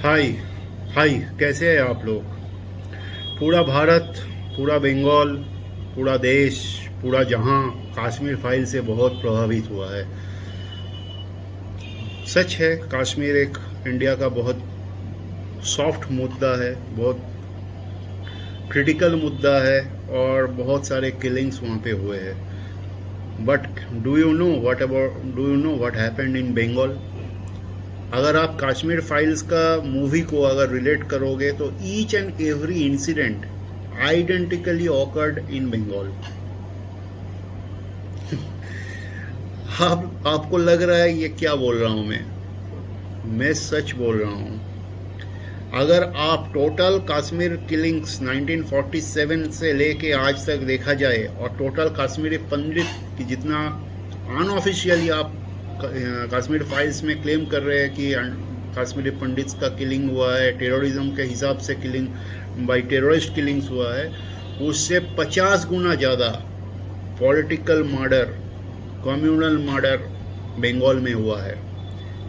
हाय हाय, कैसे हैं आप लोग? पूरा भारत, पूरा बंगाल, पूरा देश, पूरा जहां कश्मीर फाइल से बहुत प्रभावित हुआ है। सच है, कश्मीर एक इंडिया का बहुत सॉफ्ट मुद्दा है, बहुत क्रिटिकल मुद्दा है और बहुत सारे किलिंग्स वहाँ पे हुए हैं। But do you know what happened in Bengal? अगर आप कश्मीर फाइल्स का मूवी को अगर रिलेट करोगे तो each and every incident identically occurred in Bengal. आपको लग रहा है ये क्या बोल रहा हूँ मैं सच बोल रहा हूँ। अगर आप टोटल कश्मीर किलिंग्स 1947 से लेके आज तक देखा जाए और टोटल कश्मीरी पंडित की जितना अनऑफिशियली आप कश्मीर फाइल्स में क्लेम कर रहे हैं कि कश्मीरी पंडित्स का किलिंग हुआ है, टेररिज्म के हिसाब से किलिंग बाई टेररिस्ट किलिंग्स हुआ है, उससे 50 गुना ज़्यादा political murder, communal murder Bengal में हुआ है।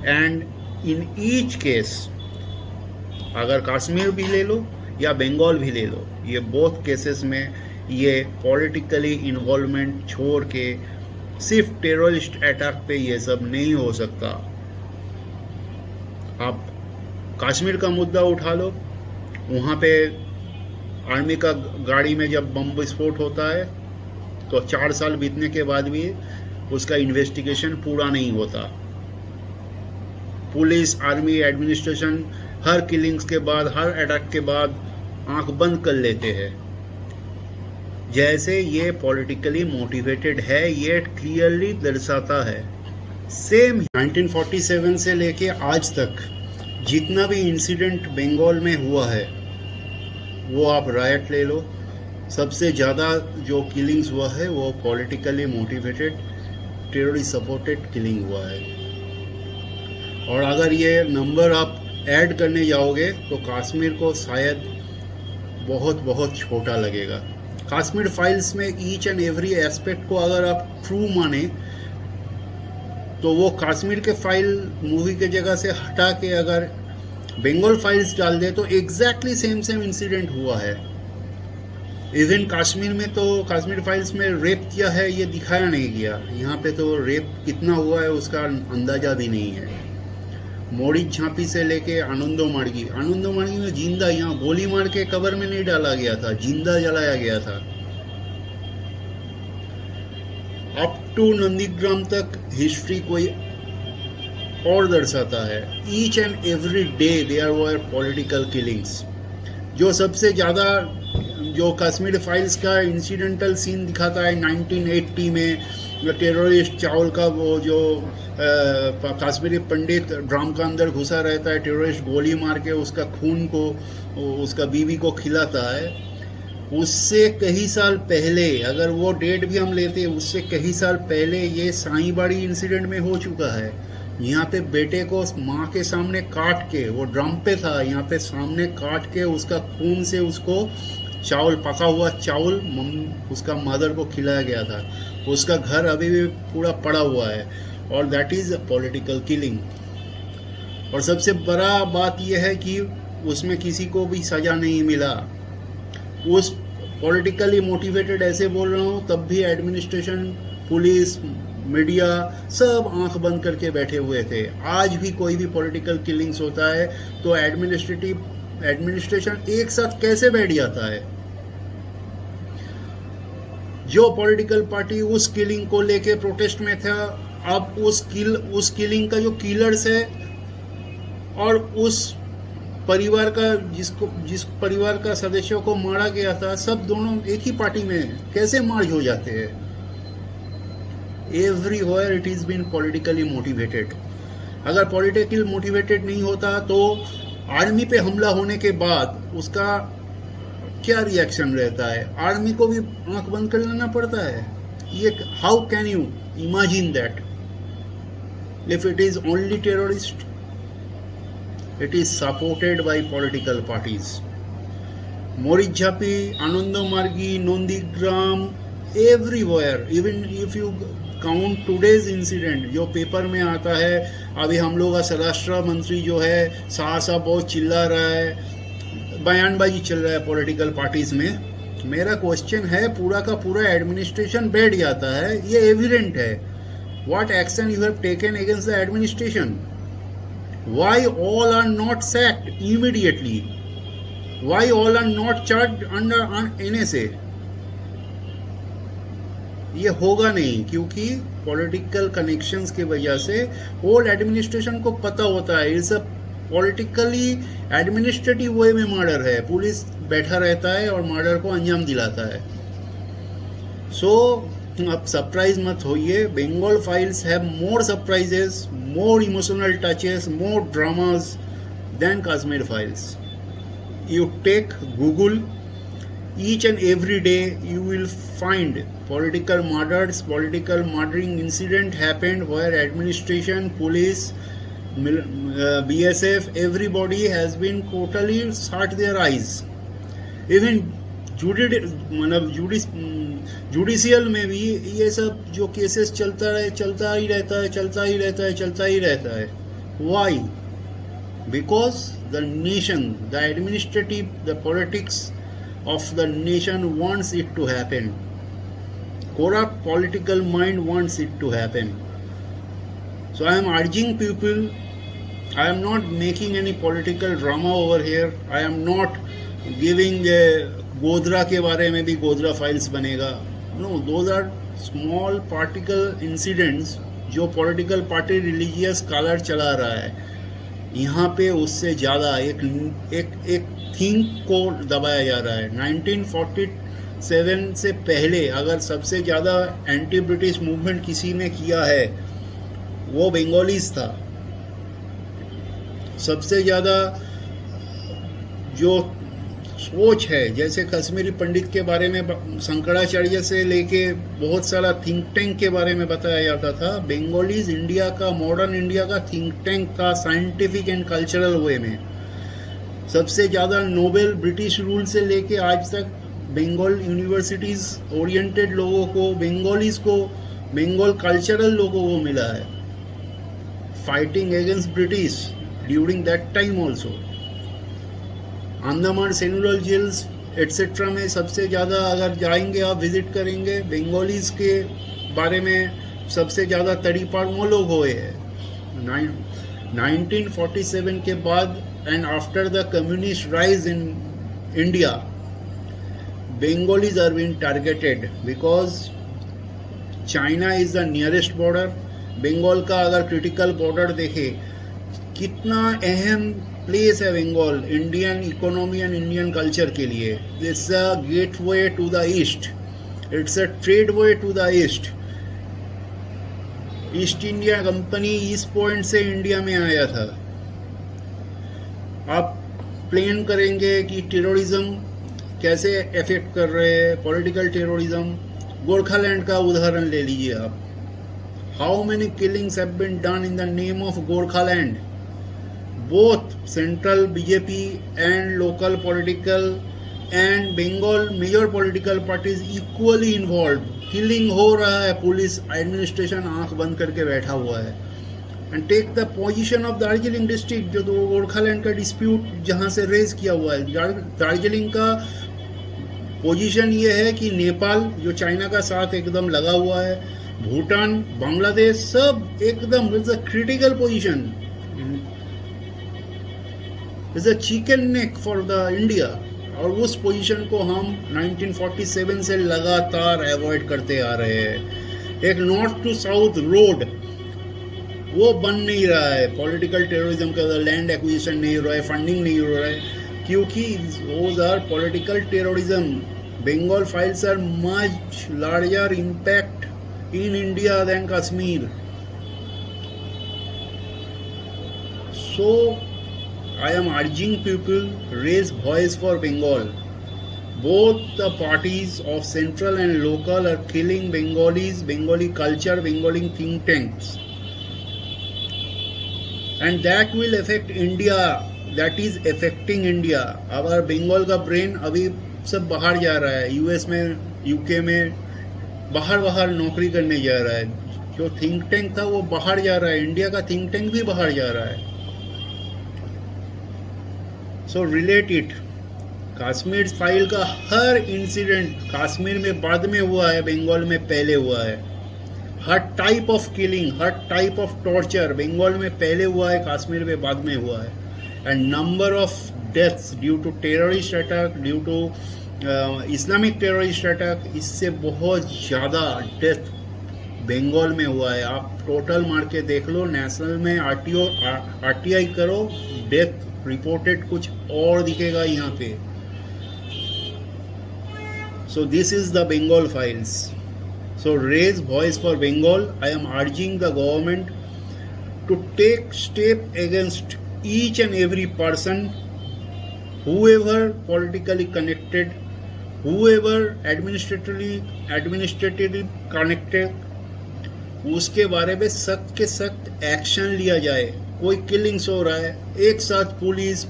एंड इन ईच केस, अगर कश्मीर भी ले लो या बंगाल भी ले लो, ये बोथ केसेस में ये पॉलिटिकली इन्वॉल्वमेंट छोड़ के सिर्फ टेररिस्ट अटैक पे ये सब नहीं हो सकता। आप कश्मीर का मुद्दा उठा लो, वहाँ पे आर्मी का गाड़ी में जब बम विस्फोट होता है तो 4 साल बीतने के बाद भी उसका इन्वेस्टिगेशन पूरा नहीं होता। पुलिस, आर्मी, एडमिनिस्ट्रेशन हर किलिंग्स के बाद, हर अटैक के बाद आंख बंद कर लेते हैं, जैसे ये पॉलिटिकली मोटिवेटेड है। ये क्लियरली दर्शाता है। सेम 1947 से लेके आज तक जितना भी इंसिडेंट बंगाल में हुआ है, वो आप रायट ले लो, सबसे ज़्यादा जो किलिंग्स हुआ है वो politically motivated terrorist supported killing हुआ है। और अगर ये नंबर आप ऐड करने जाओगे तो कश्मीर को शायद बहुत बहुत छोटा लगेगा। कश्मीर फाइल्स में ईच एंड एवरी एस्पेक्ट को अगर आप ट्रू माने तो वो कश्मीर के फाइल मूवी के जगह से हटा के अगर बंगाल फाइल्स डाल दे तो एग्जैक्टली सेम इंसिडेंट हुआ है। इवन कश्मीर में तो कश्मीर फाइल्स में रेप किया है ये दिखाया नहीं गया, यहाँ पे तो रेप कितना हुआ है उसका अंदाजा भी नहीं है। मोड़ी झांपी से लेके आनंदो मार्गी में जिंदा, यहाँ गोली मार के कब्र में नहीं डाला गया था, जिंदा जलाया गया था। अप टू नंदीग्राम तक हिस्ट्री कोई और दर्शाता है। Each and every day there were political killings. जो सबसे ज़्यादा जो कश्मीर फाइल्स का इंसिडेंटल सीन दिखाता है 1980 में, टेररिस्ट चावल का वो जो कश्मीरी पंडित ड्रम का अंदर घुसा रहता है, टेररिस्ट गोली मार के उसका खून को उसका बीवी को खिलाता है। उससे कई साल पहले, अगर वो डेट भी हम लेते, उससे कई साल पहले ये साईबाड़ी इंसिडेंट में हो चुका है। यहाँ पे बेटे को माँ के सामने काट के, वो ड्रम पे था, यहाँ पे सामने काट के उसका खून से उसको चावल, पका हुआ चावल उसका मदर को खिलाया गया था। उसका घर अभी भी पूरा पड़ा हुआ है और that is a political killing. और सबसे बड़ा बात यह है कि उसमें किसी को भी सज़ा नहीं मिला। उस पॉलिटिकली मोटिवेटेड ऐसे बोल रहा हूँ, तब भी एडमिनिस्ट्रेशन, पुलिस, मीडिया सब आंख बंद करके बैठे हुए थे। आज भी कोई भी पॉलिटिकल किलिंग्स होता है तो एडमिनिस्ट्रेशन एक साथ कैसे बैठ जाता है? जो पॉलिटिकल पार्टी उस किलिंग को लेके प्रोटेस्ट में था, अब उस किलिंग का जो किलर्स है और उस परिवार का जिस परिवार का सदस्यों को मारा गया था, सब दोनों एक ही पार्टी में कैसे मर्ज हो जाते हैं? Everywhere it is been politically motivated. अगर पॉलिटिकली मोटिवेटेड नहीं होता तो आर्मी पे हमला होने के बाद उसका क्या रिएक्शन रहता है? आर्मी को भी आंख बंद कर लेना पड़ता है। ये how can you imagine that if it is only terrorist, it is supported by political parties. Morijhapi, Anandamargi, Nondigram, everywhere. Even if you count today's incident जो पेपर में आता है। अभी हम लोग का स्वराष्ट्र मंत्री जो है शाह साहब बहुत चिल्ला रहा है, बयानबाजी चल रहा है पॉलिटिकल पार्टीज में। मेरा क्वेश्चन है, पूरा का पूरा एडमिनिस्ट्रेशन बैठ जाता है, ये एविडेंट है। What action you have taken against the administration? Why all are not sacked immediately? Why all are not charged under NSA? ये होगा नहीं, क्योंकि पॉलिटिकल कनेक्शंस की वजह से ओल्ड एडमिनिस्ट्रेशन को पता होता है इट्स अ पॉलिटिकली एडमिनिस्ट्रेटिव वे में मर्डर है। पुलिस बैठा रहता है और मर्डर को अंजाम दिलाता है। सो अब सरप्राइज मत होइए। Bengal files have more surprises, more emotional touches, more dramas than Kashmir files. You take Google, each and every day you will find political murders, political murdering incident happened where administration, police, BSF, everybody has been totally shut their eyes. Even judicial में भी ये सब जो cases चलता ही रहता है। Why? Because the nation, the administrative, the politics of the nation wants it to happen. Corrupt political mind wants it to happen. So I am urging people, I am not making any political drama over here. I am not giving the Godhra के बारे में भी Godhra files बनेगा। No, those are small particle incidents जो political party religious colour चला रहा है। यहाँ पे उससे ज़्यादा एक थिंक को दबाया जा रहा है। 1947 से पहले अगर सबसे ज़्यादा एंटी ब्रिटिश मूवमेंट किसी ने किया है वो बंगालीज था। सबसे ज़्यादा जो सोच है, जैसे कश्मीरी पंडित के बारे में शंकराचार्य से लेके बहुत सारा थिंक टैंक के बारे में बताया जाता था। बंगालीज इंडिया का, मॉडर्न इंडिया का थिंक टैंक था, साइंटिफिक एंड कल्चरल वे में। सबसे ज़्यादा नोबेल ब्रिटिश रूल से लेके आज तक बंगाल यूनिवर्सिटीज़ ओरिएंटेड लोगों को, बंगालीज को, बंगाल कल्चरल लोगों को मिला है, fighting against British during that time also. Andaman cellular jails etcetera में सबसे ज़्यादा अगर जाएंगे, आप विजिट करेंगे, बंगालीज के बारे में सबसे ज़्यादा तड़ीपार वो लोग हुए हैं। 1947 के बाद and after the communist rise in India, Bengalis are being targeted because China is the nearest border. Bengal का अगर क्रिटिकल बॉर्डर देखे, कितना अहम प्लेस है Bengal Indian economy and Indian culture के लिए। It's a gateway to the east, it's a trade way to the east. East India company इस point से इंडिया में आया था। आप प्लान करेंगे कि टेररिज्म कैसे इफेक्ट कर रहे हैं, पॉलिटिकल टेररिज्म। गोरखालैंड का उदाहरण ले लीजिए आप। How many killings have been done in the name of Gorkhaland? Both central BJP and local political and Bengal major political parties equally involve. Killing हो रहा है, पुलिस एडमिनिस्ट्रेशन आंख बंद करके बैठा हुआ है। And take the position of Darjeeling district, जो तो गोरखालैंड का डिस्प्यूट जहां से रेज किया हुआ है। दार्जिलिंग का पोजीशन ये है कि नेपाल जो चाइना का साथ एकदम लगा हुआ है, भूटान, बांग्लादेश, सब एकदम it's a critical position, it's a chicken neck for the India. और उस पोजीशन को हम 1947 से लगातार अवॉइड करते आ रहे हैं। एक नॉर्थ टू साउथ रोड वो बन नहीं रहा है, पॉलिटिकल टेररिज्म का लैंड एक्विजिशन नहीं हो रहा है, फंडिंग नहीं हो रहा है, क्योंकि those are political terrorism. Bengal files are much larger impact in India than Kashmir. So I am urging people raise voice for Bengal. Both the parties of central and local are killing Bengalis, Bengali culture, Bengali think tanks. And that will affect India. That is affecting India. our Bengal का brain अभी सब बाहर जा रहा है, US में, UK में, बाहर नौकरी करने जा रहा है। जो थिंक टैंक था वो बाहर जा रहा है, इंडिया का थिंक टैंक भी बाहर जा रहा है. सो रिलेट इट. कश्मीर फाइल का हर इंसिडेंट कश्मीर में बाद में हुआ है, बंगाल में पहले हुआ है. हर टाइप ऑफ किलिंग, हर टाइप ऑफ टॉर्चर बंगाल में पहले हुआ है, कश्मीर में बाद में हुआ है. And number of deaths due to terrorist attack, due to Islamic terrorist attack, इससे बहुत ज़्यादा डेथ बंगाल में हुआ है. आप टोटल मार के देख लो, नेशनल में आरटीआई करो, डेथ रिपोर्टेड कुछ और दिखेगा यहाँ पे. So this is the Bengal files. So raise voice for Bengal. I am urging the government to take step against each and every person, whoever politically connected, whoever administratively connected, उसके बारे में सख्त के सख्त एक्शन लिया जाए. कोई किलिंग्स हो रहा है, एक साथ पुलिस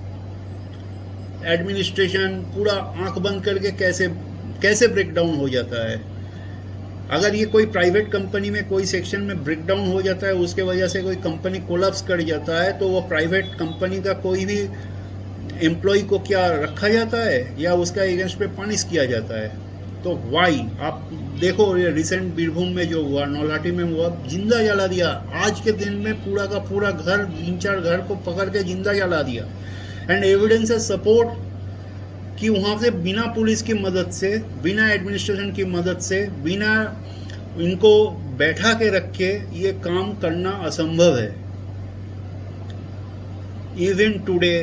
एडमिनिस्ट्रेशन पूरा आंख बंद करके कैसे ब्रेकडाउन हो जाता है. अगर ये कोई प्राइवेट कंपनी में कोई सेक्शन में ब्रेकडाउन हो जाता है, उसके वजह से कोई कंपनी कोलैप्स कर जाता है, तो वो प्राइवेट कंपनी का कोई भी एम्प्लॉय को क्या रखा जाता है या उसका अगेंस्ट पे पनिश किया जाता है. तो वाई आप देखो, ये रिसेंट बीरभूम में जो हुआ, नौलाटी में हुआ, जिंदा जला दिया. आज के दिन में पूरा का पूरा घर, 3-4 घर को पकड़ के जिंदा जला दिया. एंड एविडेंस है सपोर्ट कि वहाँ से बिना पुलिस की मदद से, बिना एडमिनिस्ट्रेशन की मदद से, बिना इनको बैठा के रख के ये काम करना असंभव है. Even today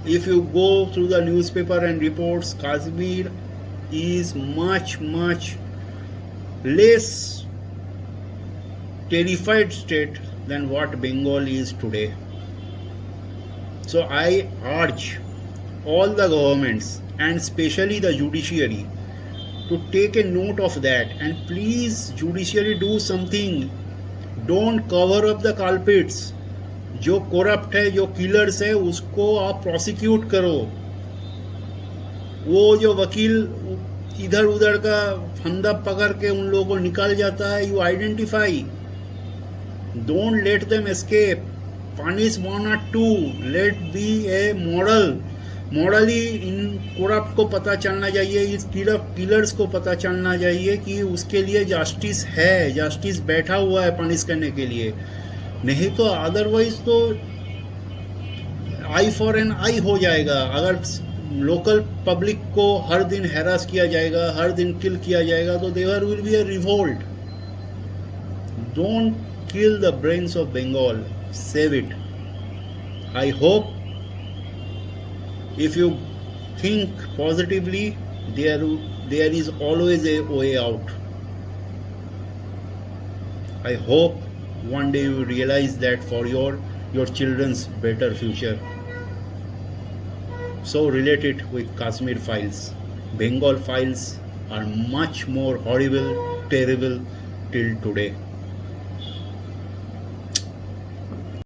if you go through the newspaper and reports, Kashmir is much less terrified state than what Bengal is today. So I urge all the governments and especially the judiciary to take a note of that, and please judiciary do something. Don't cover up the culprits. जो corrupt है, जो killers है, उसको आप prosecute करो. वो जो वकील इधर उधर का फंदा पकड़ के उन लोगों को निकाल जाता है, you identify. Don't let them escape. Punish 1 or 2. Let be a model. Morally in corrupt को पता चलना चाहिए, इस किलर्स को पता चलना चाहिए कि उसके लिए जस्टिस है, जस्टिस बैठा हुआ है पनिश करने के लिए. नहीं तो अदरवाइज तो आई फॉर एन आई हो जाएगा. अगर लोकल पब्लिक को हर दिन हैरास किया जाएगा, हर दिन किल किया जाएगा, तो there will be a revolt. Don't kill the brains of Bengal, save it. I hope if you think positively, there is always a way out. I hope one day you realize that for your children's better future. So relate it with Kashmir files. Bengal files are much more horrible, terrible till today.